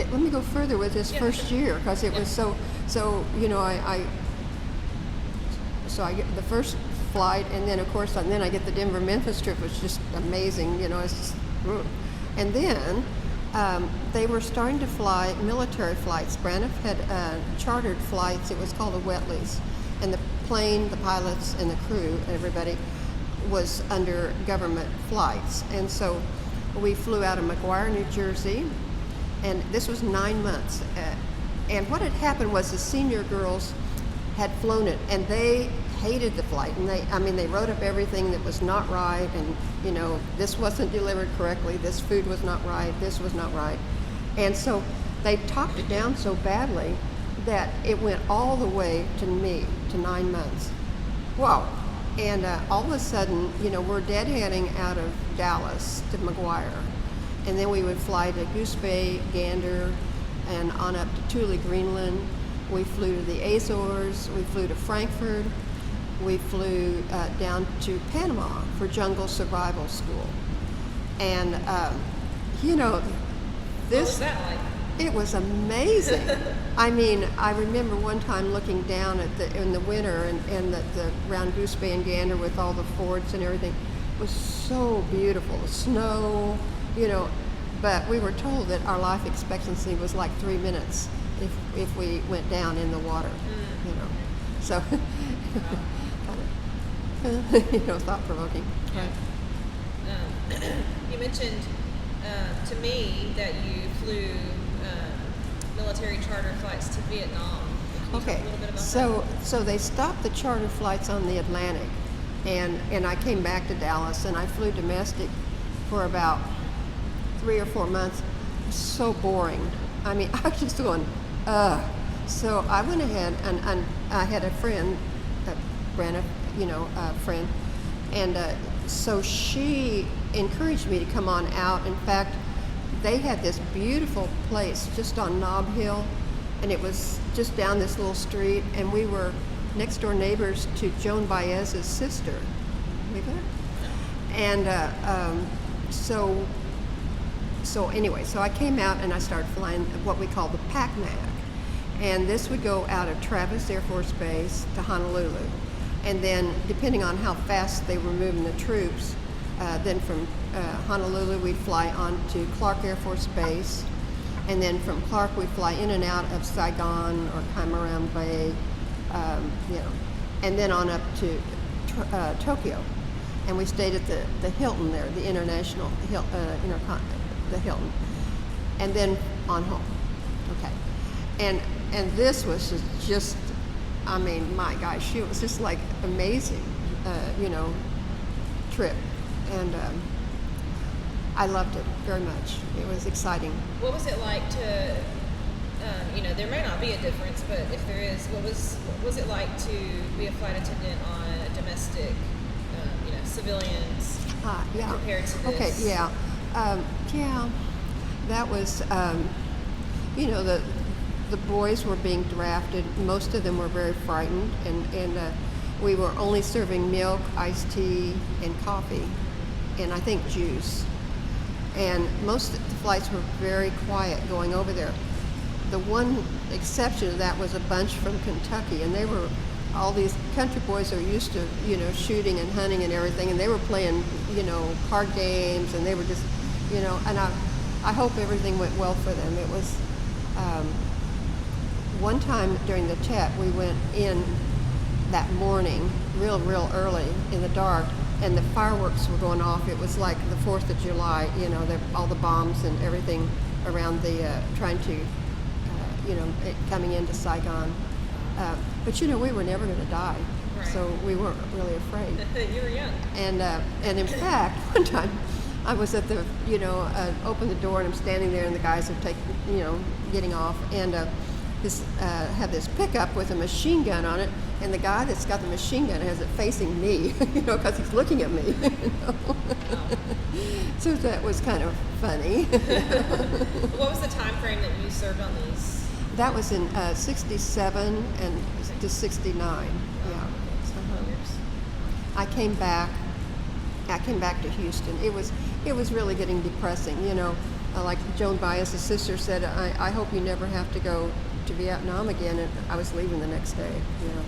okay, let me go further with this first year because it was so. You know, I get the first flight, and then of course, and then I get the Denver-Memphis trip, which is just amazing. You know, it's just, and then they were starting to fly military flights. Braniff had chartered flights. It was called a wet lease, and the plane, the pilots, and the crew, everybody was under government flights. And so we flew out of McGuire, New Jersey, and this was 9 months. And what had happened was the senior girls had flown it, and they hated the flight. And they wrote up everything that was not right, and you know, this wasn't delivered correctly, this food was not right, this was not right. And so they talked it down so badly that it went all the way to me, to 9 months. Wow. And all of a sudden, you know, we're deadheading out of Dallas to McGuire. And then we would fly to Goose Bay, Gander, and on up to Thule, Greenland. We flew to the Azores, we flew to Frankfurt, we flew down to Panama for jungle survival school. And, you know, this... What was that like? It was amazing. I mean, I remember one time looking down in the winter and the around Goose Bay and Gander with all the forts and everything. It was so beautiful. The snow, you know, but we were told that our life expectancy was like 3 minutes if we went down in the water, you know. So, you know, thought-provoking. Right. You mentioned to me that you flew military charter flights to Vietnam. Can you talk a little bit about that? So they stopped the charter flights on the Atlantic, and I came back to Dallas, and I flew domestic for about 3 or 4 months. It was so boring. I mean, I was just going, ugh. So I went ahead and I had a friend, Brenna, you know, a friend, and so she encouraged me to come on out. In fact, they had this beautiful place just on Nob Hill, and it was just down this little street, and we were next door neighbors to Joan Baez's sister. Believe that? And so anyway, so I came out and I started flying what we call the PAC-MAC, and this would go out of Travis Air Force Base to Honolulu, and then depending on how fast they were moving the troops, then from Honolulu we'd fly on to Clark Air Force Base, and then from Clark we'd fly in and out of Saigon or Kaimaram Bay, you know, and then on up to Tokyo, and we stayed at the Hilton there, the International the Hilton, and then on home. Okay, and this was just, I mean, my gosh, it was just like amazing, you know, trip, and I loved it very much. It was exciting. What was it like to, you know, there may not be a difference, but if there is, what was it like to be a flight attendant on a domestic, you know, civilians Yeah. compared to this? Okay, yeah. Yeah, that was, you know, the boys were being drafted. Most of them were very frightened, and we were only serving milk, iced tea, and coffee, and I think juice. And most of the flights were very quiet going over there. The one exception to that was a bunch from Kentucky, and they were, all these country boys are used to, you know, shooting and hunting and everything, and they were playing, you know, card games, and they were just, you know, and I hope everything went well for them. It was, one time during the TET, we went in that morning, real early in the dark, and the fireworks were going off. It was like the 4th of July, you know, all the bombs and everything around the, trying to, you know, coming into Saigon. But, you know, we were never going to die, Right. so we weren't really afraid. You were young. And in fact, one time I was at the, you know, opened the door and I'm standing there and the guys are taking, you know, getting off, and had this pickup with a machine gun on it, and the guy that's got the machine gun has it facing me, you know, because he's looking at me. You know? So that was kind of funny. What was the time frame that you served on these? That was in 67 and to 69. Yeah. I came back to Houston. It was really getting depressing, you know. like Joan Baez's sister said, I hope you never have to go to Vietnam again. And I was leaving the next day. You know,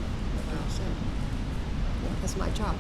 so yeah, that's my job.